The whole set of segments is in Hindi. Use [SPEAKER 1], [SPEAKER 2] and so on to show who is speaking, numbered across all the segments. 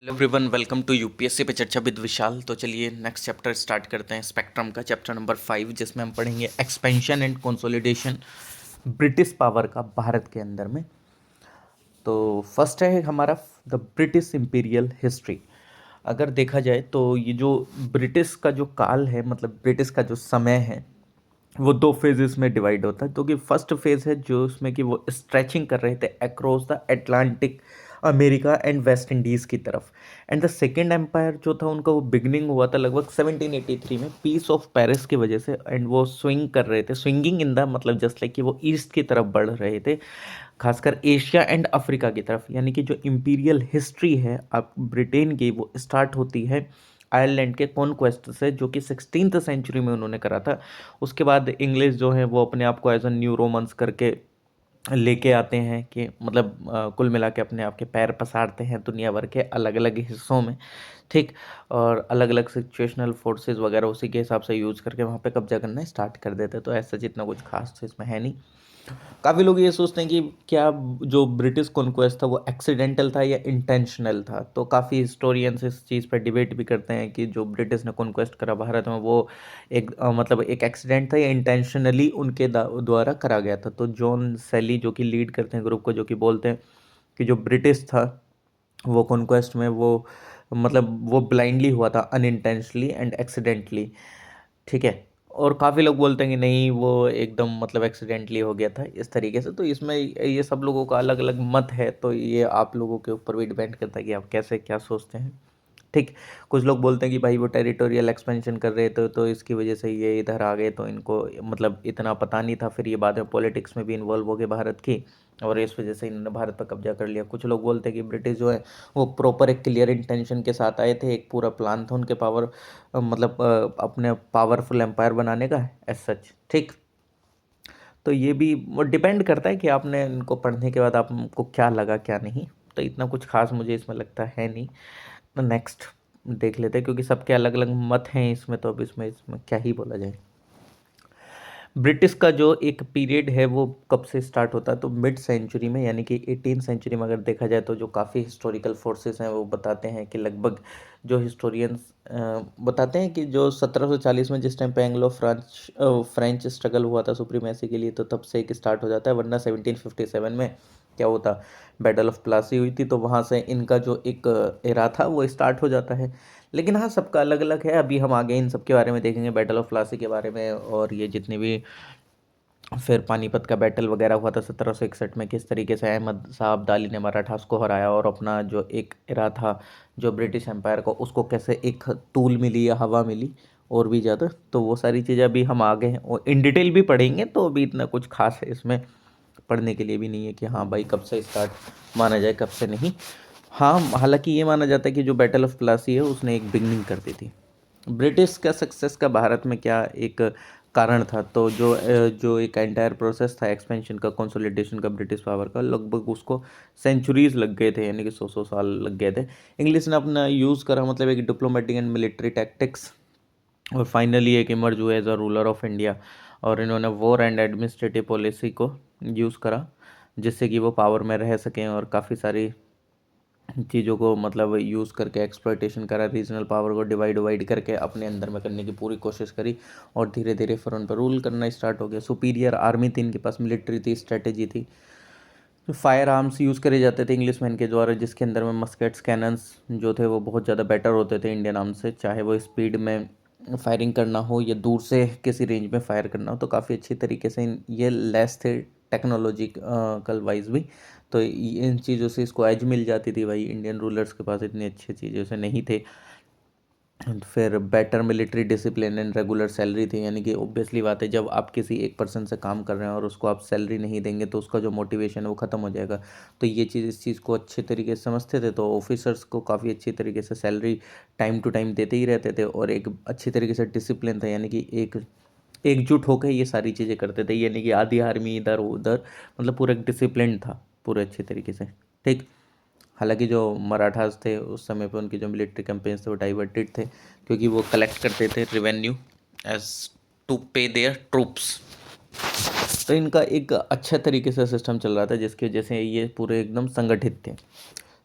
[SPEAKER 1] Hello everyone, welcome to UPSC पे चर्चा विद विशाल। तो चलिए नेक्स्ट चैप्टर स्टार्ट करते हैं स्पेक्ट्रम का, चैप्टर नंबर 5, जिसमें हम पढ़ेंगे expansion and consolidation British power का भारत के अंदर में। तो फर्स्ट है हमारा द ब्रिटिश इंपीरियल हिस्ट्री। अगर देखा जाए तो ये जो ब्रिटिश का जो काल है, मतलब ब्रिटिश का जो समय है, वो दो फेजेस में डिवाइड होता है। तो कि फर्स्ट फेज है जो उसमें कि वो स्ट्रेचिंग कर रहे थे across the Atlantic, America and West Indies की तरफ। एंड द सेकेंड एम्पायर जो था उनका, वो बिगनिंग हुआ था लगभग 1783 में पीस ऑफ पेरिस की वजह से। एंड वो स्विंग कर रहे थे, स्विंगिंग इन द मतलब जस्ट लाइक कि वो ईस्ट की तरफ बढ़ रहे थे, खासकर एशिया एंड अफ्रीका की तरफ। यानी कि जो इंपीरियल हिस्ट्री है अब ब्रिटेन की, वो स्टार्ट होती है आयरलैंड के कॉन्क्वेस्ट से, जो कि 16th सेंचुरी में उन्होंने करा था। उसके बाद इंग्लिश जो है वो अपने आप को एज अ न्यू रोमन्स करके लेके आते हैं कि मतलब कुल मिला के अपने आप के पैर पसारते हैं दुनिया भर के अलग अलग हिस्सों में, ठीक। और अलग अलग सिचुएशनल फोर्सेस वगैरह उसी के हिसाब से यूज़ करके वहाँ पे कब्जा करना स्टार्ट कर देते हैं। तो ऐसा जितना कुछ खास तो इसमें है नहीं। काफ़ी लोग ये सोचते हैं कि क्या जो ब्रिटिश कॉन्क्वेस्ट था वो एक्सीडेंटल था या इंटेंशनल था। तो काफ़ी हिस्टोरियंस इस चीज़ पर डिबेट भी करते हैं कि जो ब्रिटिश ने कॉन्क्वेस्ट करा भारत में, वो एक मतलब एक एक्सीडेंट था या इंटेंशनली उनके द्वारा करा गया था। तो जॉन सेली जो कि लीड करते हैं ग्रुप को, जो कि बोलते हैं कि जो ब्रिटिश था वो कॉन्क्वेस्ट में वो मतलब वो ब्लाइंडली हुआ था, अनइंटेंशनली एंड एक्सीडेंटली, ठीक है। और काफ़ी लोग बोलते हैं कि नहीं, वो एकदम मतलब एक्सीडेंटली हो गया था इस तरीके से। तो इसमें ये सब लोगों का अलग अलग मत है, तो ये आप लोगों के ऊपर भी डिपेंड करता है कि आप कैसे क्या सोचते हैं, ठीक। कुछ लोग बोलते हैं कि भाई वो टेरिटोरियल एक्सपेंशन कर रहे थे तो इसकी वजह से ये इधर आ गए, तो इनको मतलब इतना पता नहीं था, फिर ये बाद में पॉलिटिक्स में भी इन्वॉल्व हो गए भारत की, और इस वजह से इन्होंने भारत पर कब्जा कर लिया। कुछ लोग बोलते हैं कि ब्रिटिश जो है वो प्रॉपर एक क्लियर इंटेंशन के साथ आए थे, एक पूरा प्लान था उनके पावर मतलब अपने पावरफुल एम्पायर बनाने का एज सच, ठीक। तो ये भी डिपेंड करता है कि आपने इनको पढ़ने के बाद आपको क्या लगा क्या नहीं। तो इतना कुछ खास मुझे इसमें लगता है नहीं। तो नेक्स्ट देख लेते हैं, क्योंकि सबके अलग अलग मत हैं इसमें, तो अब इसमें क्या ही बोला जाए। ब्रिटिश का जो एक पीरियड है वो कब से स्टार्ट होता है, तो मिड सेंचुरी में, यानी कि 18th सेंचुरी में अगर देखा जाए तो जो काफ़ी हिस्टोरिकल फोर्सेस हैं वो बताते हैं कि लगभग जो हिस्टोरियंस बताते हैं कि जो 1740 में जिस टाइम पे एंग्लो फ्रेंच स्ट्रगल हुआ था सुप्रीमेसी के लिए, तो तब से एक स्टार्ट हो जाता है। वरना 1757 में क्या होता, बैटल ऑफ प्लासी हुई थी, तो वहाँ से इनका जो एक एरा था वो स्टार्ट हो जाता है। लेकिन हाँ, सबका अलग अलग है। अभी हम आगे इन सब के बारे में देखेंगे, बैटल ऑफ प्लासी के बारे में, और ये जितने भी फिर पानीपत का बैटल वगैरह हुआ था 1761 में, किस तरीके से अहमद शाह अब्दाली ने मराठास को हराया, और अपना जो एक इरा था जो ब्रिटिश एम्पायर को, उसको कैसे एक तूल मिली या हवा मिली और भी ज़्यादा। तो वो सारी चीज़ें अभी हम आगे हैं और इन डिटेल भी पढ़ेंगे। तो अभी इतना कुछ खास है इसमें पढ़ने के लिए भी नहीं है कि हाँ भाई कब से स्टार्ट माना जाए कब से नहीं। हाँ, हालांकि ये माना जाता है कि जो बैटल ऑफ प्लासी है उसने एक बिगनिंग कर दी थी ब्रिटिश का सक्सेस का भारत में। क्या एक कारण था, तो जो एक एंटायर प्रोसेस था एक्सपेंशन का, कंसोलिडेशन का ब्रिटिश पावर का, लगभग उसको सेंचुरीज लग गए थे, यानी कि 100 साल लग गए थे। इंग्लिश ने अपना यूज़ करा, मतलब एक डिप्लोमेटिक एंड मिलिट्री टैक्टिक्स, और फाइनली एक इमर्ज हुए as a ruler of India. और इन्होंने वॉर एंड एडमिनिस्ट्रेटिव पॉलिसी को यूज़ करा, जिससे कि वो पावर में रह सकें, और काफ़ी सारी चीज़ों को मतलब यूज़ करके एक्सप्लॉयटेशन करा, रीजनल पावर को डिवाइड वाइड करके अपने अंदर में करने की पूरी कोशिश करी, और धीरे धीरे फिर उन पर रूल करना स्टार्ट हो गया। सुपीरियर आर्मी थी इनके पास, मिलिट्री थी, स्ट्रेटेजी थी। फायर आर्म्स यूज़ करे जाते थे इंग्लिशमैन के द्वारा, जिसके अंदर में मस्केट्स, कैनन्स जो थे वो बहुत ज़्यादा बेटर होते थे इंडियन आर्म्स से, चाहे वो स्पीड में फायरिंग करना हो या दूर से किसी रेंज में फायर करना हो। तो काफ़ी अच्छी तरीके से ये लेस थे टेक्नोलॉजिकल वाइज भी। तो इन चीज़ों से इसको एज मिल जाती थी भाई, इंडियन रूलर्स के पास इतनी अच्छी चीज़ों से नहीं थे। फिर better military discipline and regular salary थी, यानी कि ऑब्वियसली बात है, जब आप किसी एक पर्सन से काम कर रहे हैं और उसको आप सैलरी नहीं देंगे तो उसका जो मोटिवेशन है वो ख़त्म हो जाएगा। तो ये चीज़, इस चीज़ को अच्छे तरीके से समझते थे, तो ऑफिसर्स को काफ़ी अच्छी तरीके से सैलरी टाइम टू टाइम देते ही रहते थे, और एक अच्छी तरीके से डिसिप्लिन था, यानी कि एक एकजुट होकर ये सारी चीज़ें करते थे। यानी कि आधी आर्मी इधर उधर, मतलब पूरा एक डिसिप्लिन था पूरे अच्छे तरीके से, ठीक। हालांकि जो मराठास थे उस समय पे, उनकी जो मिलिट्री कैंपेन्स थे वो डाइवर्टेड थे, क्योंकि वो कलेक्ट करते थे रेवेन्यू एज टू पे देयर ट्रूप्स। तो इनका एक अच्छा तरीके से सिस्टम चल रहा था, जिसकी वजह से ये पूरे एकदम संगठित थे।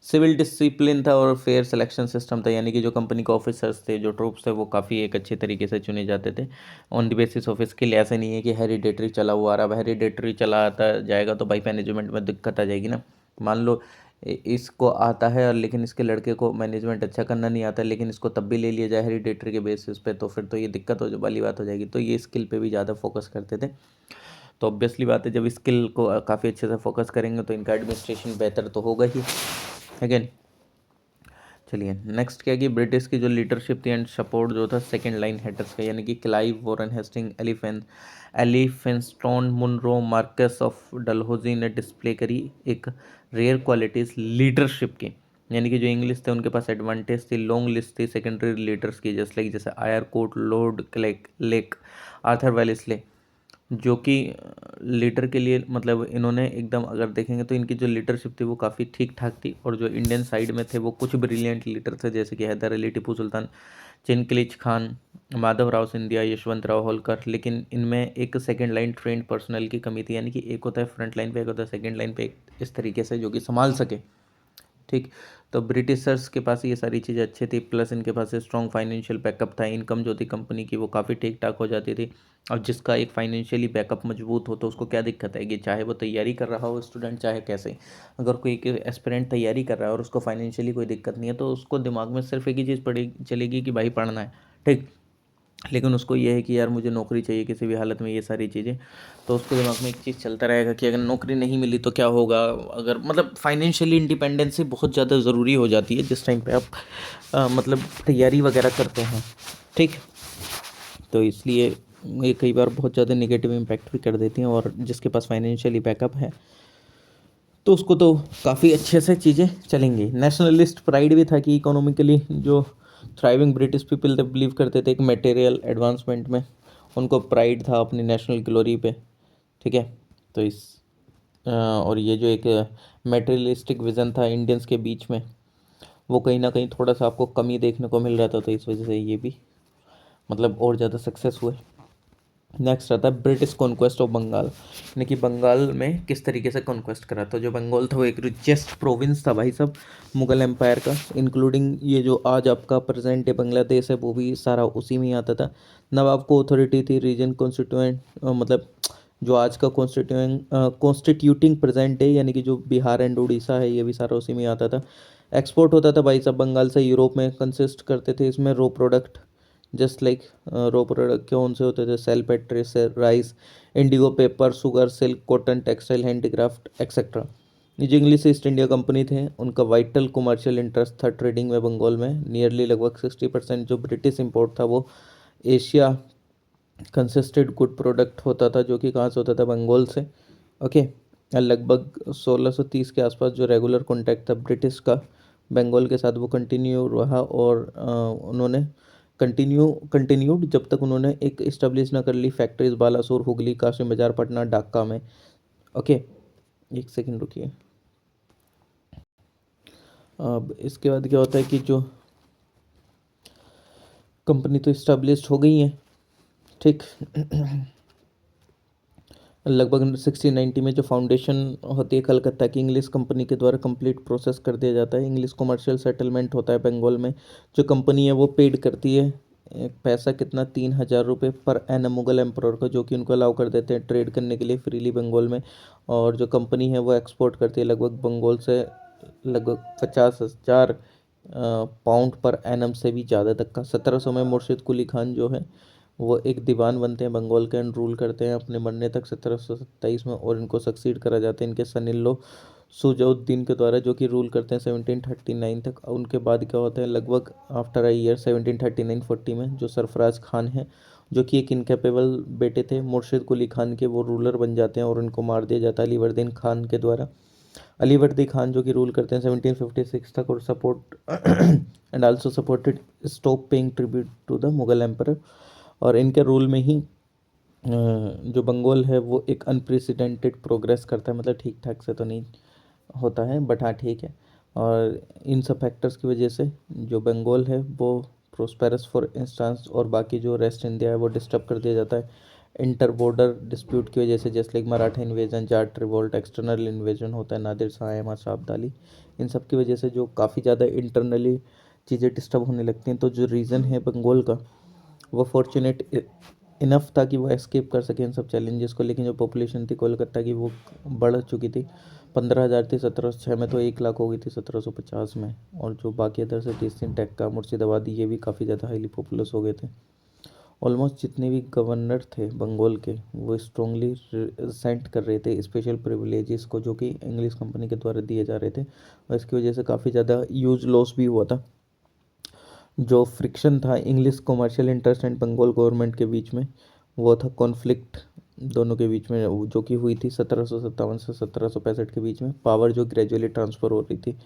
[SPEAKER 1] सिविल डिसिप्लिन था और फेयर सिलेक्शन सिस्टम था, यानी कि जो कंपनी के ऑफिसर्स थे, जो ट्रूप्स थे, वो काफ़ी एक अच्छे तरीके से चुने जाते थे on the basis of skill. ऐसे नहीं है कि हेरिडेटरी चला हुआ आ रहा। अब हेरिडेटरी चला आता जाएगा तो भाई मैनेजमेंट में दिक्कत आ जाएगी ना। मान लो इसको आता है और लेकिन इसके लड़के को मैनेजमेंट अच्छा करना नहीं आता, लेकिन इसको तब भी ले लिया जाए हेरिडेटरी के बेसिस पे, तो फिर तो ये दिक्कत हो वाली बात हो जाएगी। तो ये स्किल पे भी ज़्यादा फोकस करते थे। तो ऑब्वियसली बात है, जब स्किल को काफ़ी अच्छे से फोकस करेंगे तो इनका एडमिनिस्ट्रेशन बेहतर तो होगा ही। अगेन चलिए नेक्स्ट क्या कि ब्रिटिश की जो लीडरशिप थी एंड सपोर्ट जो था सेकंड लाइन हेडर्स का, यानी कि Clive, Warren Hasting, Elphinstone, Munro, Marquess of Dalhousie ने डिस्प्ले करी एक रेयर क्वालिटीज़ लीडरशिप की। यानी कि जो इंग्लिश थे उनके पास एडवांटेज थी, लॉन्ग लिस्ट थी सेकेंडरी लीडर्स की, जस्ट लाइक जैसे आयर कोट, लॉर्ड क्लेक लेक, आर्थर वेलेस्ले, जो कि लीडर के लिए मतलब इन्होंने एकदम अगर देखेंगे तो इनकी जो लीडरशिप थी वो काफ़ी ठीक ठाक थी। और जो इंडियन साइड में थे वो कुछ ब्रिलियंट लीडर थे, जैसे कि हैदर अली, टिपू सुल्तान, चिनकलिच खान, माधवराव सिंधिया, यशवंत राव होलकर। लेकिन इनमें एक सेकंड लाइन ट्रेंड पर्सनल की कमी थी, यानी कि एक होता है फ्रंट लाइन पे, एक होता है सेकंड लाइन पे, इस तरीके से जो कि संभाल सके। ठीक, तो ब्रिटिशर्स के पास ये सारी चीज़ें अच्छी थी, प्लस इनके पास स्ट्रॉन्ग फाइनेंशियल बैकअप था। इनकम जो थी कंपनी की वो काफ़ी ठीक ठाक हो जाती थी। और जिसका एक फाइनेंशियली बैकअप मजबूत हो तो उसको क्या दिक्कत है कि चाहे वो तैयारी कर रहा हो स्टूडेंट, चाहे कैसे, अगर कोई एक एस्पिरेंट तैयारी कर रहा है और उसको फाइनेंशियली कोई दिक्कत नहीं है तो उसको दिमाग में सिर्फ एक ही चीज़ पड़ी चलेगी कि भाई पढ़ना है। ठीक, लेकिन उसको ये है कि यार मुझे नौकरी चाहिए किसी भी हालत में, ये सारी चीज़ें। तो उसके दिमाग में एक चीज़ चलता रहेगा कि अगर नौकरी नहीं मिली तो क्या होगा। अगर मतलब फाइनेंशियली इंडिपेंडेंसी बहुत ज़्यादा ज़रूरी हो जाती है जिस टाइम पे आप मतलब तैयारी वगैरह करते हैं। ठीक, तो इसलिए ये कई बार बहुत ज़्यादा नेगेटिव इम्पैक्ट भी कर देती हैं। और जिसके पास फाइनेंशियली बैकअप है तो उसको तो काफ़ी अच्छे से चीज़ें चलेंगी। नेशनलिस्ट प्राइड भी था कि इकोनॉमिकली जो थ्राइविंग ब्रिटिश पीपल थे बिलीव करते थे एक मटेरियल एडवांसमेंट में, उनको प्राइड था अपनी नेशनल ग्लोरी पे। ठीक है, तो और ये जो एक मटेरियलिस्टिक विज़न था इंडियंस के बीच में वो कहीं ना कहीं थोड़ा सा आपको कमी देखने को मिल रहा था, तो इस वजह से ये भी मतलब और ज़्यादा सक्सेस हुए। नेक्स्ट आता है ब्रिटिश कॉन्क्वेस्ट ऑफ बंगाल, यानी कि बंगाल में किस तरीके से कॉन्क्वेस्ट करा। तो जो बंगाल था वो एक रिचेस्ट प्रोविंस था भाई साहब मुगल एम्पायर का, इंक्लूडिंग ये जो आज आपका प्रेजेंट डे बांग्लादेश है वो भी सारा उसी में ही आता था। नवाब को अथॉरिटी थी रीजन कॉन्स्टिट्यूएंट, मतलब जो आज का कॉन्स्टिट्यूटिंग प्रेजेंट डे यानी कि जो बिहार एंड उड़ीसा है ये भी सारा उसी में आता था। एक्सपोर्ट होता था भाई साहब बंगाल से यूरोप में, कंसिस्ट करते थे इसमें raw product, just like raw product कौन से होते थे, saltpetre, rice, indigo, pepper, sugar, silk, cotton, textile, handicraft etcetera. ये जो इंग्लिश ईस्ट इंडिया कंपनी थे उनका वाइटल कमर्शियल इंटरेस्ट था ट्रेडिंग में बंगाल में। नियरली लगभग 60% जो ब्रिटिश इंपोर्ट था वो एशिया कंसिस्टेड गुड प्रोडक्ट होता था, जो कि कहाँ से होता था, बंगाल से। ओके, लगभग 1630 के आसपास जो रेगुलर कॉन्टैक्ट था ब्रिटिश का बंगाल के साथ वो कंटिन्यू रहा। और उन्होंने कंटिन्यूड जब तक उन्होंने एक इस्टेब्लिश ना कर ली फैक्ट्रीज बालासोर, हुगली, काशी बाजार, पटना, ढाका में। ओके, एक सेकंड रुकिए। अब इसके बाद क्या होता है कि जो कंपनी तो इस्टेब्लिश हो गई है, ठीक। लगभग 1690 में जो फाउंडेशन होती है कलकत्ता की इंग्लिश कंपनी के द्वारा कंप्लीट प्रोसेस कर दिया जाता है। इंग्लिश कमर्शियल सेटलमेंट होता है बंगाल में। जो कंपनी है वो पेड करती है पैसा कितना, 3000 रुपये पर एनम मुगल एम्परर का, जो कि उनको अलाउ कर देते हैं ट्रेड करने के लिए फ्रीली बंगाल में। और जो कंपनी है वो एक्सपोर्ट करती है लगभग बंगाल से लगभग 50,000 पाउंड पर एनम से भी ज़्यादा तक का। 1700 में मुर्शिद कुली खान जो है वो एक दीवान बनते हैं बंगाल के एंड रूल करते हैं अपने मरने तक 1727 में। और इनको सक्सीड करा जाता है इनके सन इन लॉ सुजाउद्दीन के द्वारा, जो कि रूल करते हैं 1739 तक। उनके बाद क्या होता है लगभग आफ्टर अ ईयर 1739-40 में जो सरफराज खान है जो कि एक इनकेपेबल बेटे थे मुर्शिद कुली खान के, वो रूलर बन जाते हैं और उनको मार दिया जाता है अलीवर्दीन खान के द्वारा। अलीवर्दी खान जो कि रूल करते हैं 1756 तक और support and also supported stop paying tribute to the Mughal emperor. और इनके रूल में ही जो बंगाल है वो एक अनप्रेसिडेंटेड प्रोग्रेस करता है, मतलब ठीक ठाक से तो नहीं होता है बट हाँ ठीक है। और इन सब फैक्टर्स की वजह से जो बंगाल है वो प्रोस्पेरस फॉर इंस्टांस और बाकी जो रेस्ट इंडिया है वो डिस्टर्ब कर दिया जाता है। इंटर बॉर्डर डिस्प्यूट की वजह से, जैसे like Maratha invasion, Jat revolt, external invasion होता है, नादिर शाह, अहमद शाह अब्दाली, इन सब की वजह से जो काफ़ी ज़्यादा इंटरनली चीज़ें डिस्टर्ब होने लगती हैं। तो जो रीज़न है बंगाल का, वो फॉर्चुनेट इनफ था कि वो एस्केप कर सके इन सब चैलेंजेस को। लेकिन जो पॉपुलेशन थी कोलकाता की वो बढ़ चुकी थी, 15,000 थी 1706 में, तो 1 लाख हो गई थी 1750 में। और जो बाकी अदर सिटीज थी, टैक्का, मुर्शिदाबाद, ये भी काफ़ी ज़्यादा हाईली पॉपुलस हो गए थे। ऑलमोस्ट जितने भी गवर्नर थे बंगाल के, वो स्ट्रांगली रिसेंट कर रहे थे स्पेशल प्रिविलेजेस को, जो कि इंग्लिश कंपनी के द्वारा दिए जा रहे थे। और इसकी वजह से काफ़ी ज़्यादा यूज लॉस भी हुआ था। जो फ्रिक्शन था English commercial interest and Bengal government के बीच में, वो था कॉन्फ्लिक्ट दोनों के बीच में, जो कि हुई थी 1757 से 1765 के बीच में। पावर जो ग्रेजुअली ट्रांसफ़र हो रही थी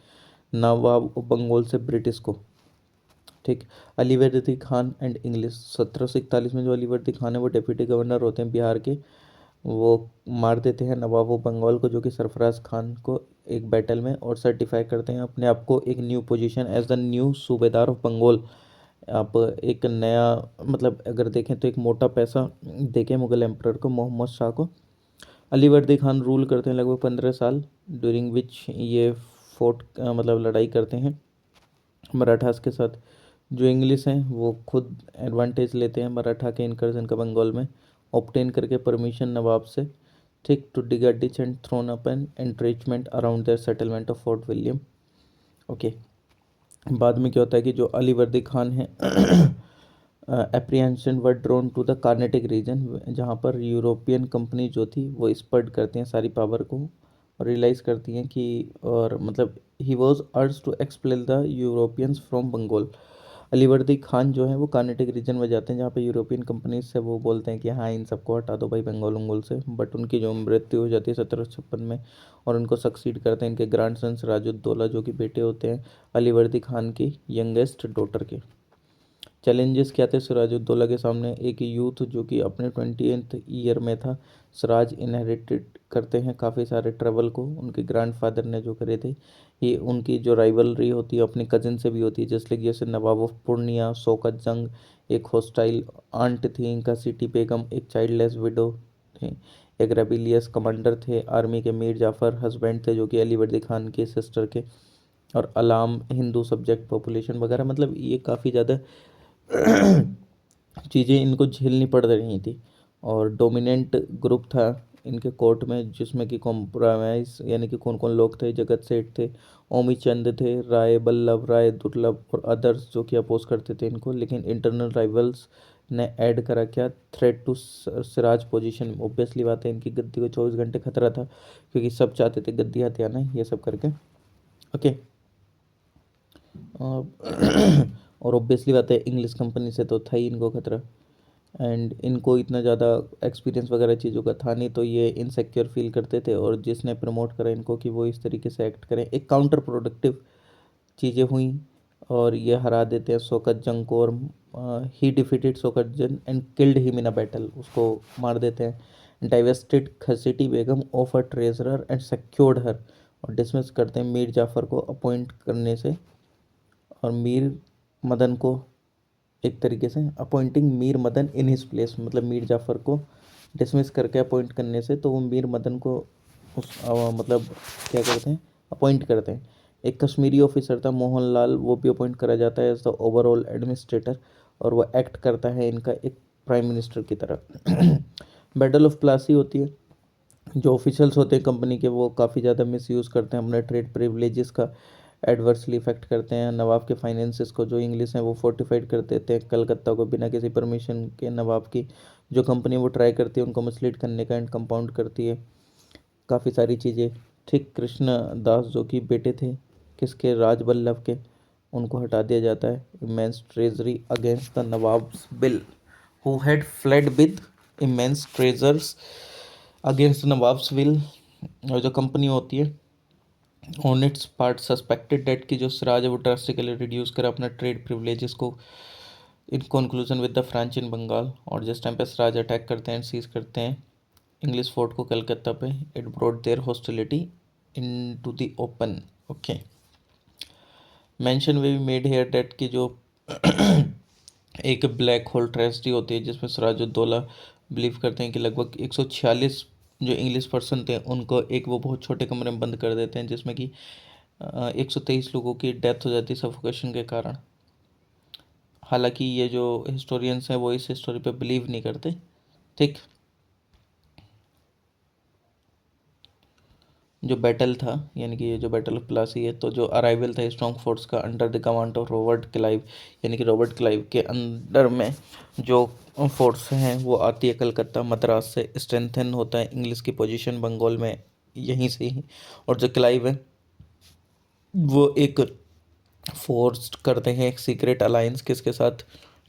[SPEAKER 1] नवाब बंगाल से ब्रिटिश को, ठीक। अलीवर्दी खान एंड इंग्लिश, 1741 में जो अलीवर्दी खान है वो डेप्यूटी गवर्नर होते हैं बिहार के, वो मार देते हैं नवाब ऑफ बंगाल को, जो कि सरफराज खान को, एक बैटल में, और सर्टिफाई करते हैं अपने आप को एक new position as the new subedar of Bengal. आप एक नया, मतलब अगर देखें तो एक मोटा पैसा देके मुगल एम्परर को, मोहम्मद शाह को। अलीवर्दी खान रूल करते हैं लगभग 15 साल, ड्यूरिंग विच ये फोर्ट मतलब लड़ाई करते हैं मराठास के साथ। जो इंग्लिश हैं वो खुद एडवांटेज लेते हैं मराठा के इनकर्जन का बंगाल में, ऑब्टेन करके परमिशन नवाब से, ठीक, to dig a ditch and thrown up an entrenchment around their settlement of Fort William. Okay. बाद में क्या होता है कि जो अलीवर्दी खान है apprehension were drawn to the Carnatic region, जहाँ पर यूरोपियन कंपनी जो थी वो स्पर्ड करती हैं सारी पावर को, और रियलाइज़ करती हैं कि, और मतलब he was urge to expel the Europeans from Bengal. Alivardi Khan जो है वो कार्नेटिक रीजन में जाते हैं जहाँ पे यूरोपियन कंपनीज से, वो बोलते हैं कि हाँ इन सबको हटा दो भाई बंगाल उंगल से। बट उनकी जो मृत्यु हो जाती है 1756 में, और उनको सक्सीड करते हैं इनके ग्रैंड सन सिराजुद्दौला, जो कि बेटे होते हैं अलीवर्दी खान की यंगेस्ट डॉटर के। चैलेंजेस क्या थे सिराजुद्दौला के सामने? एक यूथ जो कि अपने 20th ईयर में था। सिराज इनहेरिटेड करते हैं काफ़ी सारे ट्रैवल को, उनके ग्रैंडफादर ने जो करे थे। ये उनकी जो राइवलरी होती है अपने कजिन से भी होती है, जैसे नवाब ऑफ पूर्णिया, शौकत जंग एक हॉस्टाइल आंट थी इनका, सिटी बेगम एक चाइल्डलेस विडो थे, एक रेबिलियस कमांडर थे आर्मी के, मीर जाफ़र हस्बैंड थे जो कि अलीवर्दी खान के सिस्टर के, और अलाम हिंदू सब्जेक्ट पॉपुलेशन वगैरह। मतलब ये काफ़ी ज़्यादा चीज़ें इनको झेलनी पड़ रही थी। और डोमिनेंट ग्रुप था इनके कोर्ट में, जिसमें कि कॉम्प्रोमाइज़ यानी कि कौन कौन लोग थे? जगत सेठ थे, ओमी चंद थे, राय बल्लभ राय दुर्लभ और अदर्स जो कि अपोज करते थे इनको। लेकिन इंटरनल राइवल्स ने ऐड करा क्या? Threat to Siraj position. Obviously बात है इनकी गद्दी को 24 घंटे खतरा था, क्योंकि सब चाहते थे गद्दी हाथ आना, ये सब करके। ओके। और ऑब्वियसली बात है इंग्लिश कंपनी से तो था ही इनको खतरा, एंड इनको इतना ज़्यादा एक्सपीरियंस वगैरह चीज़ों का था नहीं, तो ये इनसिक्योर फील करते थे। और जिसने प्रमोट करा इनको कि वो इस तरीके से एक्ट करें, एक काउंटर प्रोडक्टिव चीज़ें हुई, और ये हरा देते हैं शौकत जंग को। और ही defeated Shaukat Jang and killed him in a battle, उसको मार देते हैं। Divested Ghasiti Begum of a treasurer and secured her, और डिसमिस करते हैं मीर जाफ़र को अपॉइंट करने से, और मीर मदन को एक तरीके से appointing Mir Madan in his place, मतलब मीर जाफ़र को डिसमिस करके अपॉइंट करने से, तो वो मीर मदन को मतलब क्या करते हैं, अपॉइंट करते हैं। एक कश्मीरी ऑफिसर था मोहन लाल, वो भी अपॉइंट करा जाता है एज द ओवरऑल एडमिनिस्ट्रेटर, और वो एक्ट करता है इनका एक प्राइम मिनिस्टर की तरह। बैटल ऑफ प्लासी होती है। जो ऑफिशियल्स होते हैं कंपनी के, वो काफ़ी ज़्यादा मिसयूज़ करते हैं अपने ट्रेड प्रिविलेजेस का, एडवर्सली इफेक्ट करते हैं नवाब के फाइनेंसेस को। जो इंग्लिश हैं वो फोर्टिफाइड कर देते हैं कलकत्ता को बिना किसी परमिशन के। नवाब की जो कंपनी वो ट्राई करती है उनको मिसलीड करने का, एंड कंपाउंड करती है काफ़ी सारी चीज़ें, ठीक। कृष्ण दास जो कि बेटे थे किसके? राज बल्लभ के, उनको हटा दिया जाता है। Immense treasury against the nawabs bill, who had fled with immense treasures against nawabs will. और जो कंपनी होती है on its part suspected that की जो सिराज है वो ड्रास्टिकली रिड्यूस कर अपना ट्रेड प्रिविलेजेस को, in conclusion with the French in Bengal. और जिस टाइम पे सिराज अटैक करते हैं, सीज करते हैं इंग्लिश फोर्ट को कलकत्ता पे, it brought their hostility in to the open. Okay. Mention वे भी मेड हेयर डेट की जो एक ब्लैक होल ट्रेजेडी होती है, जिसमें सिराजुद्दौला बिलीव करते हैं कि लगभग 146 जो इंग्लिश पर्सन थे उनको एक वो बहुत छोटे कमरे में बंद कर देते हैं, जिसमें कि 123 लोगों की डेथ हो जाती है सफोकेशन के कारण। हालांकि ये जो हिस्टोरियंस हैं वो इस हिस्टोरी पे बिलीव नहीं करते। ठीक। जो बैटल था, यानी कि ये जो बैटल ऑफ प्लासी है, तो जो अराइवल था स्ट्रॉन्ग फोर्स का under the command of Robert Clive, यानी कि रॉबर्ट क्लाइव के अंडर में जो फोर्स हैं वो आती है कलकत्ता मद्रास से। स्ट्रेंथन होता है इंग्लिश की पोजीशन बंगाल में यहीं से ही। और जो क्लाइव है वो एक फोर्स करते हैं एक सीक्रेट अलायंस किसके साथ,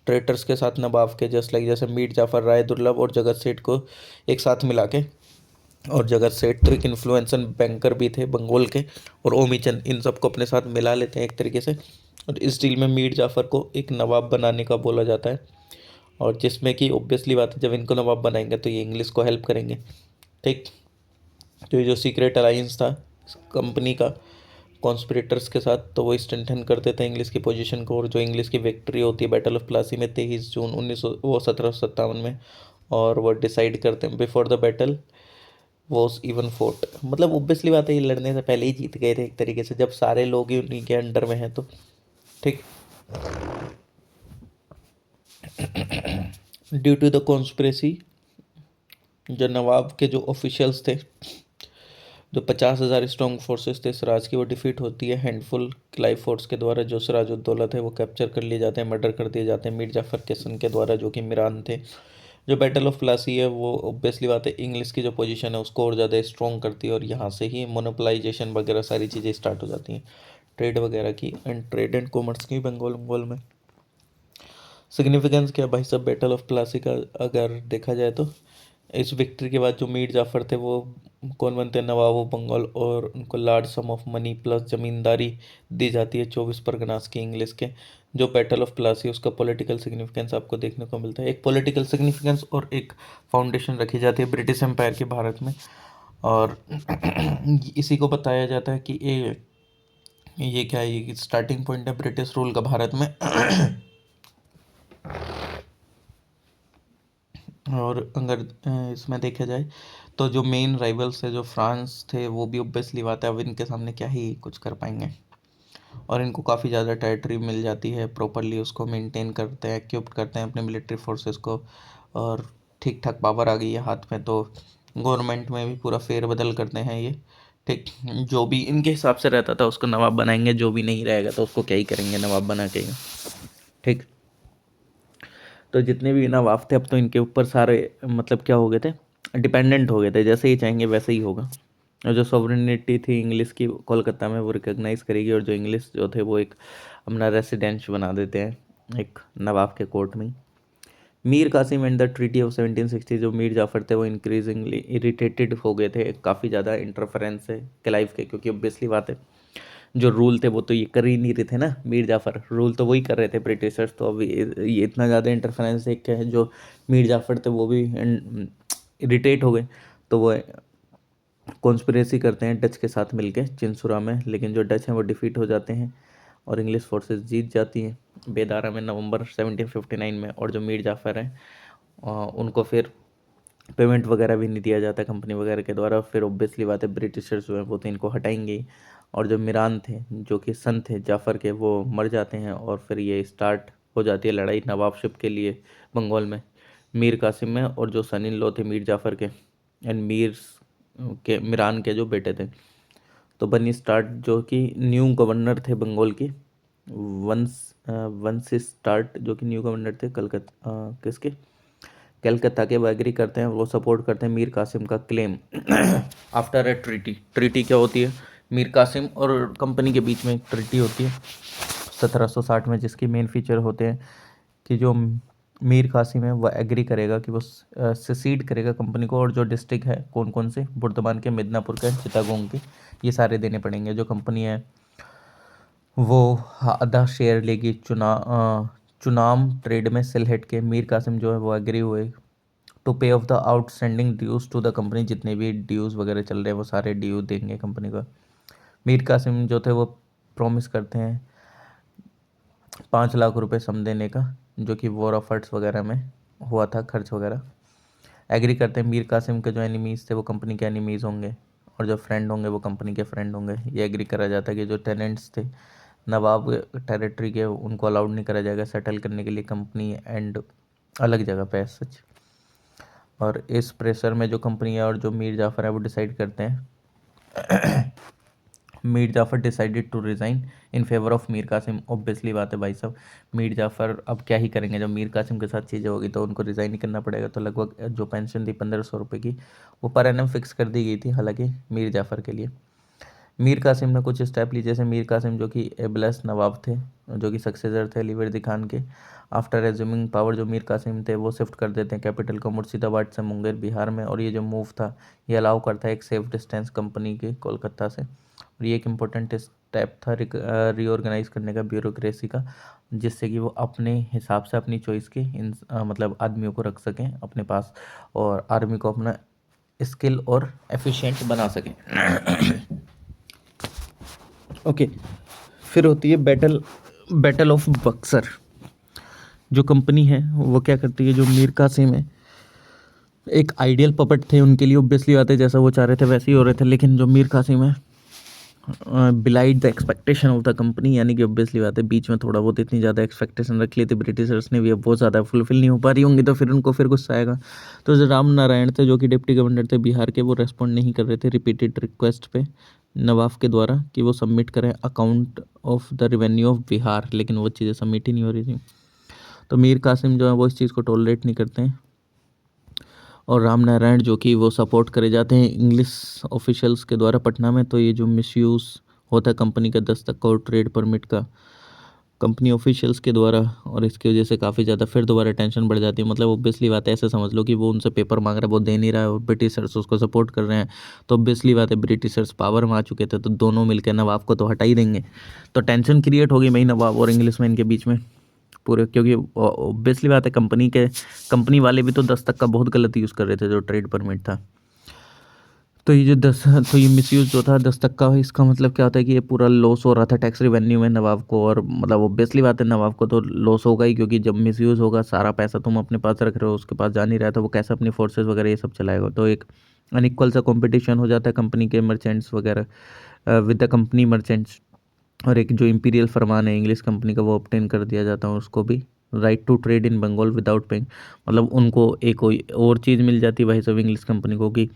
[SPEAKER 1] ट्रेटर्स के साथ, नवाब के, जस्ट लाइक जैसे मीर जाफर, राय दुर्लभ और जगत सेठ को एक साथ मिला के। और जगत सेठ एक इन्फ्लुएंसर बैंकर भी थे बंगाल के, और ओमीचंद, इन सबको अपने साथ मिला लेते हैं एक तरीके से। और इस डील में मीर जाफर को एक नवाब बनाने का बोला जाता है, और जिसमें कि ऑब्वियसली बात है जब इनको नवाब बनाएंगे तो ये इंग्लिश को हेल्प करेंगे। ठीक। तो ये जो सीक्रेट अलायंस था कंपनी का कॉन्स्पिरेटर्स के साथ, तो वो स्ट्रेंथन कर देते हैं इंग्लिश की पोजीशन को। और जो इंग्लिश की विक्ट्री होती है बैटल ऑफ प्लासी में 23 जून 1757 में, और वो डिसाइड करते हैं before the battle was even fort. मतलब ऑब्वियसली बात है ये लड़ने से पहले ही जीत गए थे एक तरीके से, जब सारे लोग ही उन्हीं के अंडर में हैं तो। ठीक। ड्यू टू द कॉन्स्पिरेसी, जो नवाब के जो ऑफिशियल्स थे, जो 50,000 स्ट्रॉन्ग फोर्सेस थे सिराज की, वो डिफीट होती है हैंडफुल क्लाइव फोर्स के द्वारा। जो सिराजुद्दौला थे वो कैप्चर कर लिए जाते हैं, मर्डर कर दिए जाते हैं मीर जाफर के सन के द्वारा, जो कि मिरान थे। जो बैटल ऑफ प्लासी है वो ऑब्वियसली बात है इंग्लिश की जो पोजीशन है उसको और ज़्यादा स्ट्रॉन्ग करती है, और यहाँ से ही मोनोपलाइजेशन वगैरह सारी चीज़ें स्टार्ट हो जाती हैं, ट्रेड वगैरह की, ट्रेड एंड कॉमर्स की बंगाल में। सिग्निफिकेंस क्या भाई सब बैटल ऑफ प्लासी का अगर देखा जाए तो, इस विक्ट्री के बाद जो मीर जाफर थे वो कौन बनते हैं, नवाब ऑफ बंगाल, और उनको large sum of money plus zamindari दी जाती है 24 परगनास की इंग्लिश के। जो बैटल ऑफ प्लासी उसका पॉलिटिकल सिग्निफिकेंस आपको देखने को मिलता है, एक पॉलिटिकल सिग्निफिकेंस और एक फाउंडेशन रखी जाती है ब्रिटिश एम्पायर के भारत में। और इसी को बताया जाता है कि ये क्या है, ये स्टार्टिंग पॉइंट है ब्रिटिश रूल का भारत में। और अगर इसमें देखा जाए तो जो मेन राइवल्स है जो फ्रांस थे वो भी ऑब्वियसली बात है अब इनके सामने क्या ही कुछ कर पाएंगे, और इनको काफ़ी ज़्यादा टेरिटरी मिल जाती है, प्रॉपरली उसको मेंटेन करते हैं, इक्विप्ड करते हैं अपने मिलिट्री फोर्सेस को, और ठीक ठाक पावर आ गई है हाथ में, तो गवर्नमेंट में भी पूरा फेरबदल करते हैं ये। ठीक। जो भी इनके हिसाब से रहता था उसको नवाब बनाएंगे, जो भी नहीं रहेगा तो उसको क्या ही करेंगे नवाब बना के ही। ठीक। तो जितने भी नवाब थे अब तो इनके ऊपर सारे मतलब क्या हो गए थे, डिपेंडेंट हो गए थे, जैसे ही चाहेंगे वैसे ही होगा। और जो सॉवरेनिटी थी इंग्लिश की कोलकाता में वो रिकॉग्नाइज करेगी, और जो इंग्लिश जो थे वो एक अपना रेसिडेंस बना देते हैं एक नवाब के कोर्ट में। Mir Qasim and the treaty of 1760, जो मीर जाफर थे वो इंक्रीजिंगली इरिटेटेड हो गए थे, काफ़ी ज़्यादा इंटरफेरेंस है क्लाइव के, क्योंकि ऑब्वियसली बात है जो रूल थे वो तो ये कर ही नहीं रहे थे ना, मीर जाफर रूल तो वही कर रहे थे ब्रिटिशर्स, तो अब ये इतना ज़्यादा इंटरफेरेंस देख के जो मीर जाफर थे वो भी इरिटेट हो गए, तो वो कॉन्स्पिरेसी करते हैं डच के साथ मिलके चिंसुरा में, लेकिन जो डच हैं वो डिफीट हो जाते हैं और इंग्लिश फोर्सेस जीत जाती हैं बेदारा में नवंबर 1759 में। और जो मीर जाफर हैं उनको फिर पेमेंट वगैरह भी नहीं दिया जाता कंपनी वगैरह के द्वारा, फिर ऑब्वियसली बात है ब्रिटिशर्स जो हैं वो तो इनको हटाएंगे ही। और जो मिरान थे जो कि सन थे जाफ़र के वो मर जाते हैं, और फिर ये स्टार्ट हो जाती है लड़ाई नवाबशिप के लिए बंगाल में मीर कासिम में, और जो सन इन लॉ थे मीर जाफ़र के एंड मिरान के जो बेटे थे, तो बनी स्टार्ट जो कि न्यू गवर्नर थे बंगाल की वंस स्टार्ट, जो कि न्यू गवर्नर थे किसके कलकत्ता के, वो एग्री करते हैं, वो सपोर्ट करते हैं मीर कासिम का क्लेम आफ्टर ए ट्रीटी क्या होती है, मीर कासिम और कंपनी के बीच में एक ट्रीटी होती है 1760 में, जिसकी मेन फीचर होते हैं कि जो मीर कासिम है वह एग्री करेगा कि वो सेसीड करेगा कंपनी को, और जो डिस्ट्रिक्ट है कौन कौन से, बुर्दमान के, मिदनापुर के, चिटागोंग के, ये सारे देने पड़ेंगे। जो कंपनी है वो आधा शेयर लेगी चुनाम ट्रेड में सिलहेट के। मीर कासिम जो है वो एग्री हुए to pay off the outstanding dues to the company, जितने भी ड्यूज वगैरह चल रहे हैं वो सारे ड्यू देंगे कंपनी को। मीर कासिम जो थे वो प्रॉमिस करते हैं 5 लाख रुपए सम देने का, जो कि वॉर ऑफ हर्ट्स वगैरह में हुआ था खर्च वगैरह। एग्री करते हैं मीर कासिम के जो एनिमीज़ थे वो कंपनी के एनिमीज़ होंगे और जो फ्रेंड होंगे वो कंपनी के फ्रेंड होंगे। ये एग्री करा जाता है कि जो टेनेंट्स थे नवाब टेरिटरी के, उनको अलाउड नहीं करा जाएगा सेटल करने के लिए कंपनी एंड अलग जगह पे सच। और इस प्रेशर में जो कंपनी है और जो मीर जाफ़र है वो डिसाइड करते हैं Mir Jafar decided to resign in favour of Mir Qasim. Obviously बात है भाई साहब, मीर जाफ़र अब क्या ही करेंगे, जब मीर कासिम के साथ चीज़ें होगी तो उनको रिज़ाइन ही करना पड़ेगा। तो लगभग जो पेंशन थी 1500 रुपये की वो पर एनम फिक्स कर दी गई थी, हालांकि मीर जाफ़र के लिए। मीर कासिम ने कुछ स्टेप ली, जैसे मीर कासिम जो कि एबलस नवाब थे, जो कि सक्सेसर थे अली वर्दी खान के। आफ्टर एज्यूमिंग पावर जो मीर कासिम थे वो शिफ्ट कर देते हैं कैपिटल को मुर्शिदाबाद से मुंगेर बिहार में। और ये जो मूव था ये अलाउ करता है एक सेफ डिस्टेंस कंपनी के कोलकाता से। और ये एक इम्पोर्टेंट स्टेप था रीऑर्गेनाइज करने का ब्यूरोक्रेसी का, जिससे कि वो अपने हिसाब से अपनी चॉइस के मतलब आदमियों को रख सकें अपने पास और आर्मी को अपना स्किल और एफिशिएंट बना सकें। ओके फिर होती है बैटल ऑफ बक्सर। जो कंपनी है वो क्या करती है, जो मीर कासिम है एक आइडियल पपट थे उनके लिए, ऑब्वियसली बात है जैसा वो चाह रहे थे वैसे ही हो रहे थे। लेकिन जो मीर कासिम है बिलाइड the expectation of the company, यानी कि ऑब्वियसली बात है बीच में थोड़ा बहुत इतनी ज़्यादा एक्सपेक्टेशन रख ली थी ब्रिटिशर्स ने भी, अब बहुत ज़्यादा फुलफिल नहीं हो पा रही होंगी तो फिर उनको फिर गुस्सा आएगा। तो जो राम नारायण थे जो कि डिप्टी गवर्नर थे बिहार के, वो रेस्पॉन्ड नहीं कर रहे थे रिपीटेड रिक्वेस्ट पे नवाब के द्वारा कि वो सबमिट करें account of the revenue of Bihar, लेकिन वो चीज़ें सबमिट ही नहीं हो रही थी। तो मीर कासिम जो है वो इस चीज़ को टॉलरेट नहीं करते हैं और राम नारायण जो कि वो सपोर्ट करे जाते हैं इंग्लिश ऑफिशियल्स के द्वारा पटना में। तो ये जो मिसयूज़ होता है कंपनी का दस्तक का और ट्रेड परमिट का कंपनी ऑफिशियल्स के द्वारा, और इसकी वजह से काफ़ी ज़्यादा फिर दोबारा टेंशन बढ़ जाती है। मतलब ऑब्वियसली बात है, ऐसे समझ लो कि वो उनसे पेपर मांग रहा है, वो दे नहीं रहा है और ब्रिटिशर्स उसको सपोर्ट कर रहे हैं। तो ऑब्वियसली बात है ब्रिटिशर्स पावर में आ चुके थे, तो दोनों मिलकर नवाब को तो हटा ही देंगे। तो टेंशन क्रिएट होगी भाई नवाब और इंग्लिशमैन के बीच में पूरे, क्योंकि ऑब्वियसली बात है कंपनी वाले भी तो दस्तक का बहुत गलत यूज़ कर रहे थे जो ट्रेड परमिट था। तो ये मिसयूज़ जो था दस्तक का, इसका मतलब क्या होता है कि ये पूरा लॉस हो रहा था टैक्स रिवेन्यू में नवाब को। और मतलब ऑब्वियसली बात है नवाब को तो लॉस होगा ही, क्योंकि जब मिसयूज़ होगा सारा पैसा तुम अपने पास रख रहे हो उसके पास जा नहीं रहा, तो वो कैसे अपनी फोर्सेस वगैरह ये सब चलाएगा। तो एक अनइक्वल सा कॉम्पिटिशन हो जाता है कंपनी के मर्चेंट्स वगैरह विद द कंपनी मर्चेंट्स। और एक जो इंपीरियल फरमान है इंग्लिश कंपनी का वो ऑब्टेन कर दिया जाता है उसको भी, right to trade in Bengal without paying. मतलब उनको एक कोई और चीज़ मिल जाती है भाई सब इंग्लिश कंपनी को कि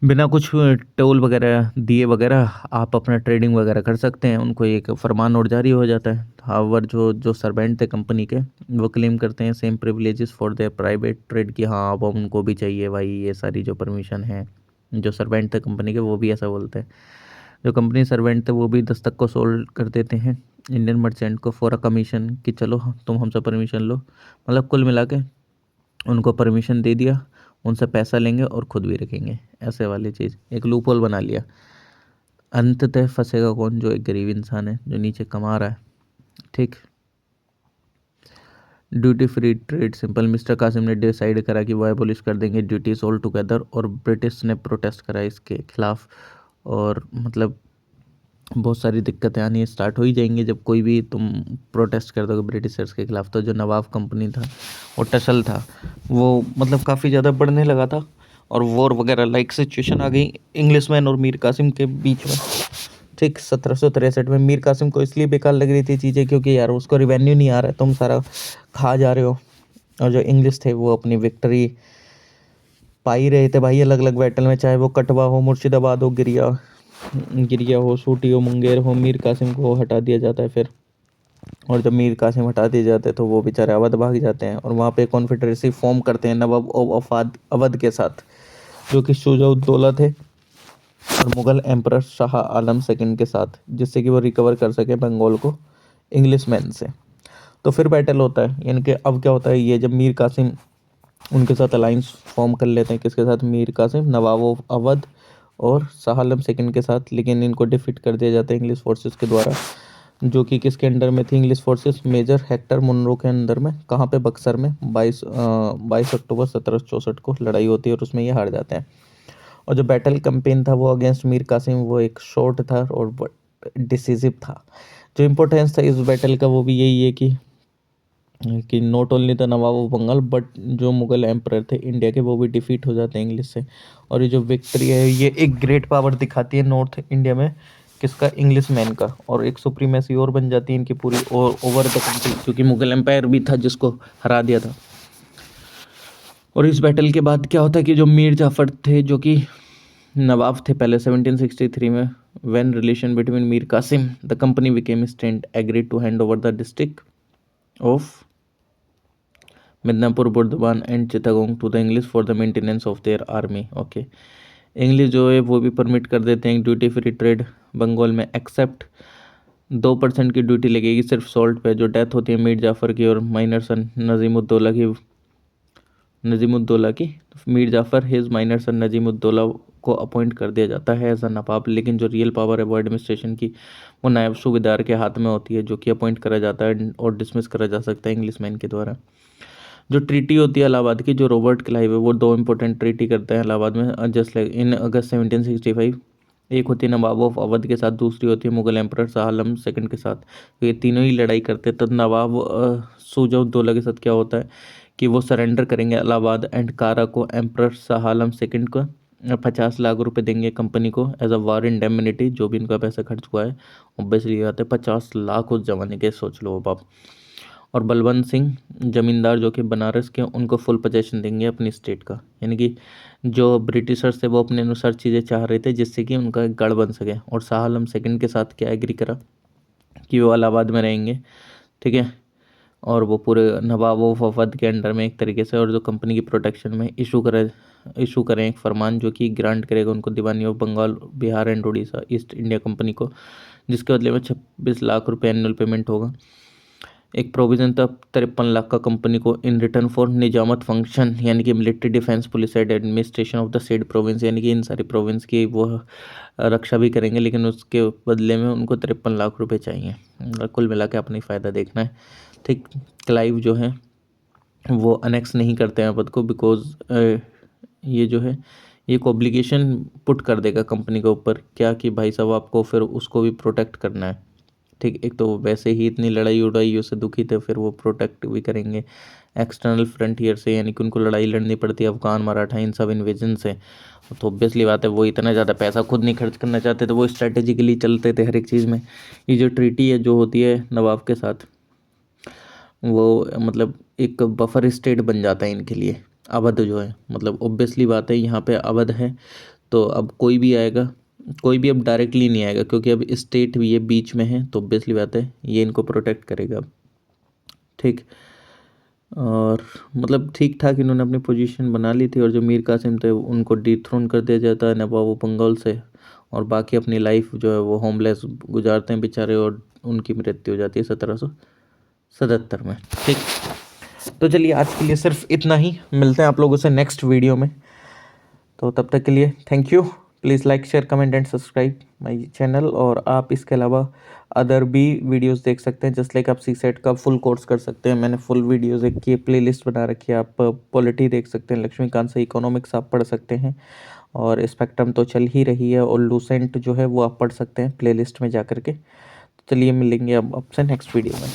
[SPEAKER 1] बिना कुछ टोल वगैरह दिए वगैरह आप अपना ट्रेडिंग वगैरह कर सकते हैं। उनको एक फरमान और जारी हो जाता है। हावर जो जो सर्वेंट थे कंपनी के वो क्लेम करते हैं same privileges for their private trade की, हाँ अब उनको भी चाहिए भाई ये सारी जो परमिशन है। जो सर्वेंट थे कंपनी के वो भी ऐसा बोलते हैं। जो कंपनी सर्वेंट थे वो भी दस्तक को सोल्ड कर देते हैं इंडियन मर्चेंट को फॉर अ कमीशन कि चलो तुम हमसे परमिशन लो। मतलब कुल मिला के उनको परमिशन दे दिया, उनसे पैसा लेंगे और खुद भी रखेंगे, ऐसे वाली चीज़ एक लूप होल बना लिया। अंततः फंसेगा कौन, जो एक गरीब इंसान है जो नीचे कमा रहा है। ठीक, duty free trade simple. Mister Qasim ने डिसाइड करा कि वो एबोलिश कर देंगे ड्यूटीज ऑल टुगेदर, और ब्रिटिश ने प्रोटेस्ट करा इसके खिलाफ। और मतलब बहुत सारी दिक्कतें आनी स्टार्ट हो ही जाएंगी जब कोई भी तुम प्रोटेस्ट कर दोगे ब्रिटिशर्स के खिलाफ। तो जो नवाब कंपनी था और टसल था वो मतलब काफ़ी ज़्यादा बढ़ने लगा था और वॉर वगैरह लाइक सिचुएशन आ गई इंग्लिशमैन और मीर कासिम के बीच में। ठीक, 1763 में मीर कासिम को इसलिए बेकार लग रही थी चीज़ें क्योंकि यार उसको रिवेन्यू नहीं आ रहा है, तुम सारा खा जा रहे हो। और जो इंग्लिश थे वो अपनी विक्ट्री पा ही रहे थे भाई अलग अलग बैटल में, चाहे वो कटवा हो, मुर्शिदाबाद हो, गिरिया हो, सूटी हो, मुंगेर हो। मीर कासिम को हटा दिया जाता है फिर, और जब मीर कासिम हटा दिए जाते हैं तो वो बेचारे अवध भाग जाते हैं और वहाँ पे कॉन्फेडरेसी फॉर्म करते हैं नवाब ऑफ अवध के साथ, जो कि शुजा-उद-दौला थे और मुगल एम्परर शाह आलम सेकंड के साथ, जिससे कि वो रिकवर कर सके बंगाल को इंग्लिशमैन से। तो फिर बैटल होता है, यानी कि अब क्या होता है, ये जब मीर कासिम उनके साथ अलाइंस फॉर्म कर लेते हैं, किसके साथ, मीर कासिम नवाब ऑफ अवध और शाह आलम सेकंड के साथ। लेकिन इनको डिफीट कर दिया जाता है इंग्लिश फोर्सेस के द्वारा, जो कि किसके अंडर में थी English forces, major Hector Munro के अंदर में। कहाँ पे, बक्सर में 22 अक्टूबर 1764 को लड़ाई होती है और उसमें ये हार जाते हैं। और जो बैटल कैंपेन था वो अगेंस्ट मीर कासिम वो एक शॉर्ट था और डिसिसिव था। जो इम्पोर्टेंस था इस बैटल का वो भी यही है कि कि not only the nawab of Bengal but जो मुगल एम्परर थे इंडिया के वो भी डिफीट हो जाते हैं इंग्लिश से। और ये जो विक्ट्री है ये एक ग्रेट पावर दिखाती है नॉर्थ इंडिया में, किसका, इंग्लिश मैन का, और एक सुप्रीमेसी और बन जाती है इनकी पूरी और ओवर द कंट्री, क्योंकि मुगल एम्पायर भी था जिसको हरा दिया था। और इस बैटल के बाद क्या होता है कि जो मीर जाफर थे जो कि नवाब थे पहले 1763 में, when relation between Mir Qasim the company became strained agreed to hand over the district of Midnapore Burdwan and Chittagong to the English for the maintenance of their army. Okay, English जो है वो भी परमिट कर देते हैं ड्यूटी फ्री ट्रेड बंगाल में, एक्सेप्ट 2% की ड्यूटी लगेगी सिर्फ सॉल्ट पे। जो डेथ होती है मीर जाफ़र की और माइनर सन नजीमुद्दौला की मीर जाफ़र हिज माइनर सन नजीमुद्दौला को अपॉइंट कर दिया जाता है एज अ नवाब, लेकिन जो रियल पावर है वो एडमिनिस्ट्रेशन की वो नायब सूबेदार के हाथ में होती है, जो कि अपॉइंट करा जाता है और डिसमिस करा जा सकता है इंग्लिश मैन के द्वारा। जो ट्रीटी होती है इलाहाबाद की, जो रॉबर्ट क्लाइव है वो 2 इंपॉर्टेंट ट्रीटी करते हैं इलाहाबाद में जस्ट लाइक इन अगस्त 1765। एक होती है नवाब ऑफ अवध के साथ, दूसरी होती है मुगल एम्परर शाह आलम सेकंड के साथ। तो ये तीनों ही लड़ाई करते हैं। तब नवाब शुजा-उद-दौला के साथ क्या होता है कि वो सरेंडर करेंगे इलाहाबाद एंड कारा को एम्परर शाह आलम सेकंड को 50 लाख रुपए देंगे कंपनी को एज अ वार इंडेमनिटी, जो भी इनका पैसा खर्च हुआ है। ऑब्वियसली बात है 50 लाख उस जमाने के, सोच लो बाप। और बलवंत सिंह जमींदार जो कि बनारस के, उनको फुल पोजेशन देंगे अपनी स्टेट का। यानी कि जो ब्रिटिशर्स थे वो अपने अनुसार चीज़ें चाह रहे थे जिससे कि उनका एक गढ़ बन सके। और शाह आलम सेकंड के साथ क्या एग्री करा कि वो इलाहाबाद में रहेंगे, ठीक है, और वो पूरे नवाब ऑफ अवध के अंडर में एक तरीके से, और जो कंपनी की प्रोटेक्शन में इशू करें एक फरमान जो कि ग्रांट करेगा उनको Diwani of Bengal, Bihar and Orissa East India company को, जिसके बदले में 26 लाख रुपए एनुअल पेमेंट होगा। एक प्रोविजन था 53 लाख का कंपनी को in return for Nizamat function, यानी कि military defence police and administration of the said province, यानी कि इन सारी प्रोविंस की वो रक्षा भी करेंगे, लेकिन उसके बदले में उनको 53 लाख रुपए चाहिए। कुल मिला के अपनी फ़ायदा देखना है, ठीक। क्लाइव जो है वो अनेक्स नहीं करते हैं पद को, बिकॉज ये जो है ये एक ऑब्लिगेशन पुट कर देगा कंपनी के ऊपर, क्या कि भाई साहब आपको फिर उसको भी प्रोटेक्ट करना है, ठीक। एक तो वैसे ही इतनी लड़ाई उड़ाइयों से दुखी थे, फिर वो प्रोटेक्ट भी करेंगे एक्सटर्नल फ्रंटियर से, यानी कि उनको लड़ाई लड़नी पड़ती है अफगान मराठा इन सब इन्वेजन से। तो ऑब्वियसली बात है वो इतना ज़्यादा पैसा खुद नहीं खर्च करना चाहते, तो वो स्ट्रैटेजिकली चलते थे हर एक चीज़ में। ये जो ट्रीटी है जो होती है नवाब के साथ, वो मतलब एक बफर स्टेट बन जाता है इनके लिए। अवध जो है, मतलब ऑब्वियसली बात है यहाँ पे अवध है, तो अब कोई भी आएगा, कोई भी अब डायरेक्टली नहीं आएगा क्योंकि अब स्टेट भी ये बीच में है, तो ऑब्वियसली बात है ये इनको प्रोटेक्ट करेगा, ठीक। और मतलब ठीक ठाक इन्होंने अपनी पोजीशन बना ली थी, और जो मीर कासिम थे उनको डिथ्रोन कर दिया जाता है नवाब ऑफ बंगाल से, और बाकी अपनी लाइफ जो है वो होमलेस गुजारते हैं बेचारे, और उनकी मृत्यु हो जाती है 1777 में, ठीक। तो चलिए आज के लिए सिर्फ इतना ही, मिलते हैं आप लोगों से नेक्स्ट वीडियो में। तो तब तक के लिए thank you. Please like share comment and subscribe my channel. और आप इसके अलावा अदर भी वीडियोस देख सकते हैं, जस्ट लाइक आप सीसेट का फुल कोर्स कर सकते हैं। मैंने फुल वीडियोस एक की प्लेलिस्ट बना रखी है, आप पॉलिटी देख सकते हैं, लक्ष्मीकांत से इकोनॉमिक्स आप पढ़ सकते हैं, और स्पेक्ट्रम तो चल ही रही है, और लूसेंट जो है वो आप पढ़ सकते हैं प्लेलिस्ट में जा कर के। चलिए मिलेंगे अब आपसे नेक्स्ट वीडियो में।